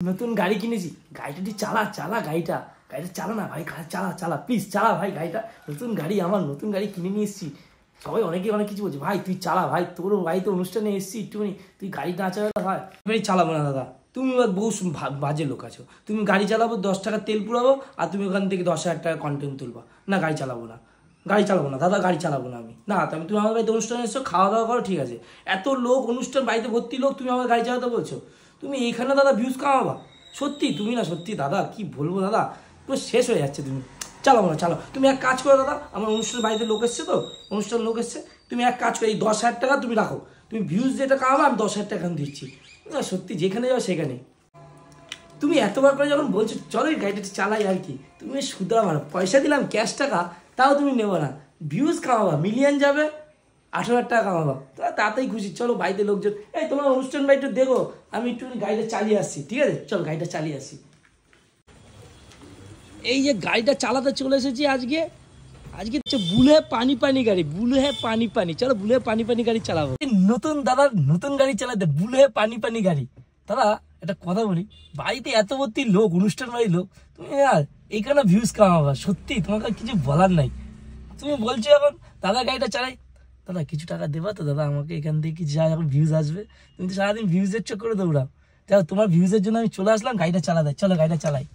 নতুন গাড়ি কিনেছি, গাড়িটা তুই চালা চালা গাড়িটা চালা না ভাই, চালা চালা প্লিজ চালা ভাই গাড়িটা। নতুন গাড়ি আমার, নতুন গাড়ি কিনে নিয়ে এসেছি। সবাই অনেকে অনেক কিছু বলছে, ভাই তুই চালা ভাই, তোর বাড়িতে অনুষ্ঠানে এসেছি একটুখানি, তুই গাড়ি না চালালে ভাই। এবারে চালাবো না দাদা, তুমি বহু বাজে লোক আছো। তুমি গাড়ি চালাবো, 10 টাকা তেল পুরাবো, আর তুমি ওখান থেকে 10,000 টাকা কন্টেন্ট তুলবা। না গাড়ি চালাবো না, গাড়ি চালাবো না দাদা, গাড়ি চালাবো না আমি। না তুমি আমার বাড়িতে অনুষ্ঠানে এসছো, খাওয়া দাওয়া করো, ঠিক আছে। এত লোক অনুষ্ঠান, বাড়িতে ভর্তি লোক, তুমি আমার গাড়ি চালাতে বলছো? তুমি এইখানে দাদা ভিউজ কামাবা? সত্যি তুমি না, সত্যি দাদা কি বলবো দাদা, পুরো শেষ হয়ে যাচ্ছে। তুমি চালাবো না, চালাও। তুমি এক কাজ করো দাদা, আমার অনুষ্ঠান বাড়িতে লোক এসছে তো, অনুষ্ঠান লোক এসছে, তুমি এক কাজ করো, এই 10,000 টাকা তুমি রাখো। তুমি ভিউজ যেটা কামাবো আমি 10,000 টাকা দিচ্ছি। না সত্যি, যেখানে যাও সেখানে। তুমি এতবার করে যখন বলছো চলো এই গাড়িটা চালাই আর কি, তুমি সুদা মারো। পয়সা দিলাম ক্যাশ টাকা, তাও তুমি নেবো না। ভিউজ কামাবা, মিলিয়ন যাবে, 18,000 টাকা কামাবা, তাতেই খুশি। চলো বাড়িতে লোকজন, এই তোমার অনুষ্ঠান বাড়িটা দেখো, আমি একটু গাড়িটা চালিয়ে আসছি, ঠিক আছে? চলো গাড়িটা চালিয়ে আসি। এই যে গাড়িটা চালাতে চলে এসেছি আজকে হচ্ছে বুলে পানি পানি গাড়ি, বুলে পানি পানি। চলো বুলে পানি পানি গাড়ি চালাবো। নতুন দাদার নতুন গাড়ি চালাতে, বুলে পানি পানি গাড়ি। দাদা একটা কথা বলি, বাড়িতে এত ভর্তি লোক, অনুষ্ঠান বাড়ির লোক, তুমি আর এইখানে ভিউজ কামাবা। সত্যি তোমাকে কিছু বলার নাই। তুমি বলছো এখন দাদা গাড়িটা চালাই, দাদা কিছু টাকা দেবা তো দাদা আমাকে এখান থেকে, কিছু যা এখন ভিউজ আসবে। তুমি তো সারাদিন ভিউজের চক্করে দৌড়াও। দেখো তোমার ভিউজের জন্য আমি চলে আসলাম গাড়িটা চালাতে। চলো গাড়িটা চালাই।